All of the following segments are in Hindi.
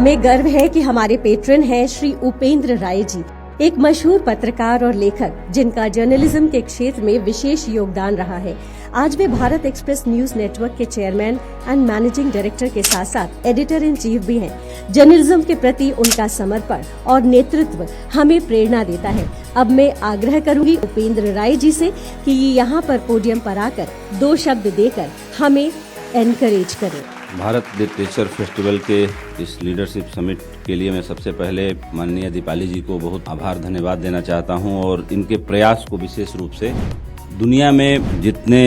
हमें गर्व है कि हमारे पेट्रन हैं श्री उपेंद्र राय जी, एक मशहूर पत्रकार और लेखक जिनका जर्नलिज्म के क्षेत्र में विशेष योगदान रहा है। आज वे भारत एक्सप्रेस न्यूज नेटवर्क के चेयरमैन एंड मैनेजिंग डायरेक्टर के साथ साथ एडिटर इन चीफ भी हैं। जर्नलिज्म के प्रति उनका समर्पण और नेतृत्व हमें प्रेरणा देता है। अब मैं आग्रह करूंगी उपेंद्र राय जी से कि ये यहाँ पर पोडियम पर आकर दो शब्द देकर हमें एनकरेज करें। भारत लिटरेचर फेस्टिवल के इस लीडरशिप समिट के लिए मैं सबसे पहले माननीय दीपाली जी को बहुत आभार धन्यवाद देना चाहता हूं और इनके प्रयास को विशेष रूप से दुनिया में जितने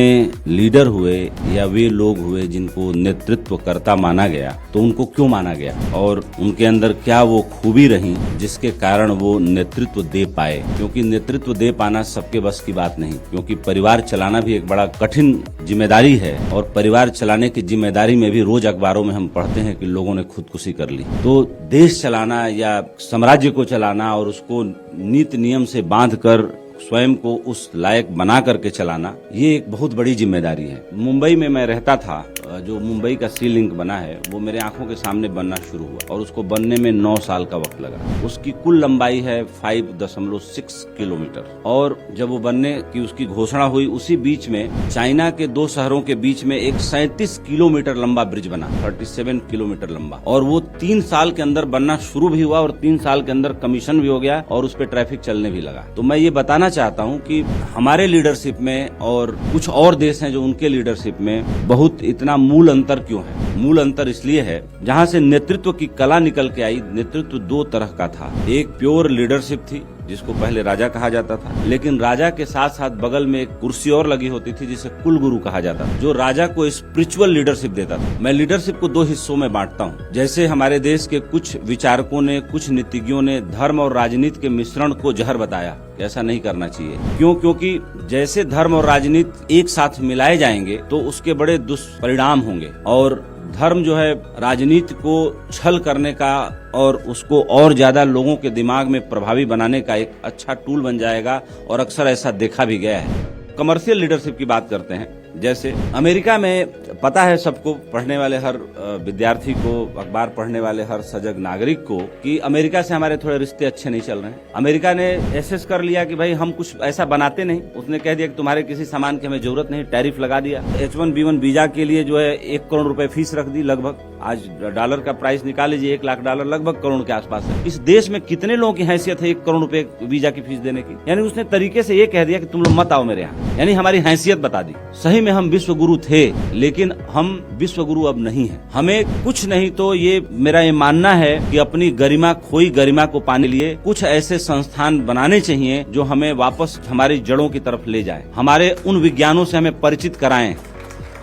लीडर हुए या वे लोग हुए जिनको नेतृत्वकर्ता माना गया, तो उनको क्यों माना गया और उनके अंदर क्या वो खूबी रही जिसके कारण वो नेतृत्व दे पाए। क्योंकि नेतृत्व दे पाना सबके बस की बात नहीं, क्योंकि परिवार चलाना भी एक बड़ा कठिन जिम्मेदारी है और परिवार चलाने की जिम्मेदारी में भी रोज अखबारों में हम पढ़ते हैं कि लोगों ने खुदकुशी कर ली। तो देश चलाना या साम्राज्य को चलाना और उसको नीति नियम से बांध कर स्वयं को उस लायक बना करके चलाना, ये एक बहुत बड़ी जिम्मेदारी है। मुंबई में मैं रहता था, जो मुंबई का सी लिंक बना है वो मेरे आंखों के सामने बनना शुरू हुआ और उसको बनने में 9 साल का वक्त लगा। उसकी कुल लंबाई है 5.6 किलोमीटर और जब वो बनने की उसकी घोषणा हुई, उसी बीच में चाइना के 2 शहरों के बीच में एक 37 किलोमीटर लंबा ब्रिज बना, 37 किलोमीटर लंबा, और वो 3 साल के अंदर बनना शुरू भी हुआ और 3 साल के अंदर कमीशन भी हो गया और उस पर ट्रैफिक चलने भी लगा। तो मैं ये बताना चाहता हूँ कि हमारे लीडरशिप में और कुछ और देश हैं जो उनके लीडरशिप में बहुत इतना मूल अंतर क्यों है। मूल अंतर इसलिए है, जहाँ से नेतृत्व की कला निकल के आई, नेतृत्व 2 तरह का था। एक प्योर लीडरशिप थी जिसको पहले राजा कहा जाता था, लेकिन राजा के साथ साथ बगल में एक कुर्सी और लगी होती थी जिसे कुल गुरु कहा जाता था, जो राजा को स्पिरिचुअल लीडरशिप देता था। मैं लीडरशिप को 2 हिस्सों में बांटता हूँ। जैसे हमारे देश के कुछ विचारकों ने, कुछ नीतिज्ञों ने धर्म और राजनीति के मिश्रण को जहर बताया। ऐसा नहीं करना चाहिए। क्यों? क्योंकि जैसे धर्म और राजनीति एक साथ मिलाए जाएंगे तो उसके बड़े दुष्परिणाम होंगे और धर्म जो है राजनीति को छल करने का और उसको और ज्यादा लोगों के दिमाग में प्रभावी बनाने का एक अच्छा टूल बन जाएगा और अक्सर ऐसा देखा भी गया है। कमर्शियल लीडरशिप की बात करते हैं, जैसे अमेरिका में पता है सबको, पढ़ने वाले हर विद्यार्थी को, अखबार पढ़ने वाले हर सजग नागरिक को, कि अमेरिका से हमारे थोड़े रिश्ते अच्छे नहीं चल रहे हैं। अमेरिका ने एसेस कर लिया कि भाई हम कुछ ऐसा बनाते नहीं। उसने कह दिया कि तुम्हारे किसी सामान की हमें जरूरत नहीं, टैरिफ लगा दिया। H1B1 वीजा के लिए जो है 1 करोड़ रुपए फीस रख दी लगभग। आज डॉलर का प्राइस निकाल लीजिए, $1 लाख लगभग करोड़ के आसपास है। इस देश में कितने लोगों की हैसियत है 1 करोड़ रुपए वीजा की फीस देने की? यानी उसने तरीके से ये कह दिया कि तुम लोग मत आओ मेरे यहाँ, यानी हमारी हैसियत बता दी। सही में हम विश्व गुरु थे, लेकिन हम विश्व गुरु अब नहीं है। हमें कुछ नहीं तो मेरा ये मानना है कि अपनी गरिमा, खोई गरिमा को पाने लिए कुछ ऐसे संस्थान बनाने चाहिए जो हमें वापस हमारी जड़ों की तरफ ले जाए, हमारे उन विज्ञानों से हमें परिचित कराएं,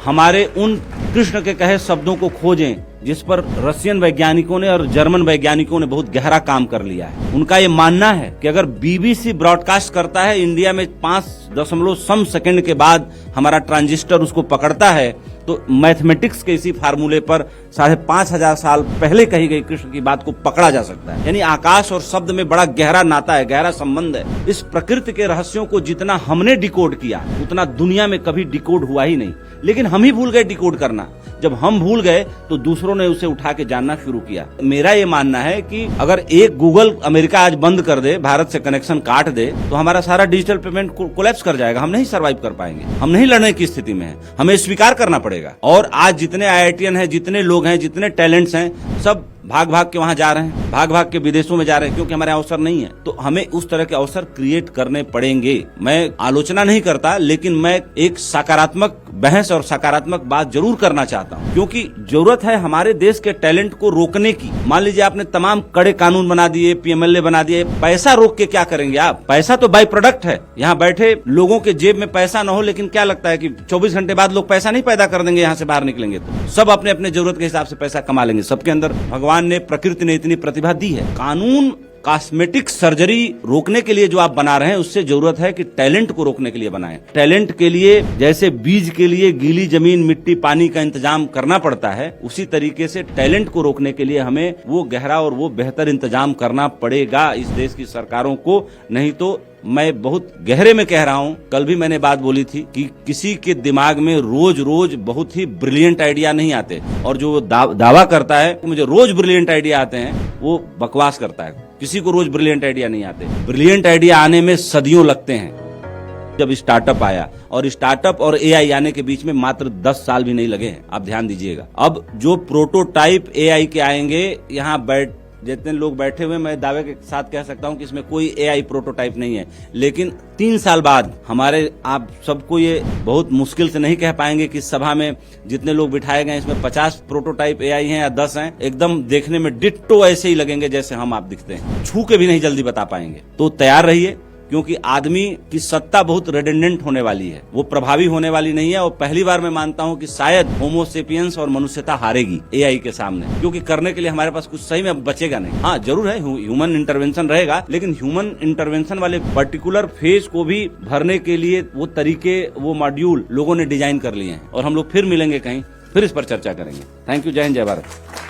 हमारे उन कृष्ण के कहे शब्दों को खोजें जिस पर रशियन वैज्ञानिकों ने और जर्मन वैज्ञानिकों ने बहुत गहरा काम कर लिया है। उनका ये मानना है कि अगर BBC ब्रॉडकास्ट करता है इंडिया में 5 सेकंड के बाद हमारा ट्रांजिस्टर उसको पकड़ता है, तो मैथमेटिक्स के इसी फार्मूले पर 5,500 साल पहले कही गई कृष्ण की बात को पकड़ा जा सकता है। यानी आकाश और शब्द में बड़ा गहरा नाता है, गहरा संबंध है। इस प्रकृति के रहस्यों को जितना हमने डिकोड किया उतना दुनिया में कभी डिकोड हुआ ही नहीं, लेकिन हम ही भूल गए डिकोड करना। जब हम भूल गए तो दूसरों ने उसे उठा के जानना शुरू किया। मेरा ये मानना है कि अगर एक गूगल अमेरिका आज बंद कर दे, भारत से कनेक्शन काट दे, तो हमारा सारा डिजिटल पेमेंट कोलैप्स कर जाएगा। हम नहीं सर्वाइव कर पाएंगे, हम नहीं लड़ने की स्थिति में हैं। हमें स्वीकार करना पड़ेगा। और आज जितने IITian हैं, जितने लोग हैं, जितने टैलेंट्स हैं, सब भाग भाग के वहां जा रहे हैं, भाग भाग के विदेशों में जा रहे हैं, क्योंकि हमारे अवसर नहीं है। तो हमें उस तरह के अवसर क्रिएट करने पड़ेंगे। मैं आलोचना नहीं करता, लेकिन मैं एक सकारात्मक बहस और सकारात्मक बात जरूर करना चाहता हूं, क्योंकि जरूरत है हमारे देश के टैलेंट को रोकने की। मान लीजिए आपने तमाम कड़े कानून बना दिए, PMLA बना दिए, पैसा रोक के क्या करेंगे आप? पैसा तो बाई प्रोडक्ट है। यहाँ बैठे लोगों के जेब में पैसा न हो, लेकिन क्या लगता है कि 24 घंटे बाद लोग पैसा नहीं पैदा कर देंगे? यहाँ से बाहर निकलेंगे तो सब अपने अपने जरूरत के हिसाब से पैसा कमा लेंगे। सबके अंदर भगवान ने, प्रकृति ने इतनी प्रतिभा दी है। कानून कॉस्मेटिक सर्जरी रोकने के लिए जो आप बना रहे हैं, उससे जरूरत है कि टैलेंट को रोकने के लिए बनाएं। टैलेंट के लिए जैसे बीज के लिए गीली जमीन, मिट्टी, पानी का इंतजाम करना पड़ता है, उसी तरीके से टैलेंट को रोकने के लिए हमें वो गहरा और वो बेहतर इंतजाम करना पड़ेगा इस देश की सरकारों को। नहीं तो मैं बहुत गहरे में कह रहा हूं, कल भी मैंने बात बोली थी कि किसी के दिमाग में रोज रोज बहुत ही ब्रिलियंट आइडिया नहीं आते, और जो दावा करता है कि मुझे रोज ब्रिलियंट आइडिया आते हैं, वो बकवास करता है। किसी को रोज ब्रिलियंट आइडिया नहीं आते। ब्रिलियंट आइडिया आने में सदियों लगते हैं। जब स्टार्टअप आया, और स्टार्टअप और एआई आने के बीच में मात्र 10 साल भी नहीं लगे हैं, आप ध्यान दीजिएगा। अब जो प्रोटोटाइप एआई के आएंगे, यहाँ जितने लोग बैठे हुए, मैं दावे के साथ कह सकता हूं कि इसमें कोई एआई प्रोटोटाइप नहीं है, लेकिन 3 साल बाद हमारे, आप सबको ये बहुत मुश्किल से नहीं कह पाएंगे कि सभा में जितने लोग बिठाए गए इसमें 50 प्रोटोटाइप एआई हैं या 10 हैं। एकदम देखने में डिट्टो ऐसे ही लगेंगे जैसे हम आप दिखते हैं, छू के भी नहीं जल्दी बता पाएंगे। तो तैयार रहिए, क्योंकि आदमी की सत्ता बहुत रेडेंडेंट होने वाली है, वो प्रभावी होने वाली नहीं है। और पहली बार मैं मानता हूं कि शायद होमोसेपियंस और मनुष्यता हारेगी एआई के सामने, क्योंकि करने के लिए हमारे पास कुछ सही में बचेगा नहीं। हाँ, जरूर है, ह्यूमन इंटरवेंशन रहेगा, लेकिन ह्यूमन इंटरवेंशन वाले पर्टिकुलर फेज को भी भरने के लिए वो तरीके, वो मॉड्यूल लोगों ने डिजाइन कर लिए हैं। और हम लोग फिर मिलेंगे कहीं, फिर इस पर चर्चा करेंगे। Thank you. जय हिंद, जय भारत।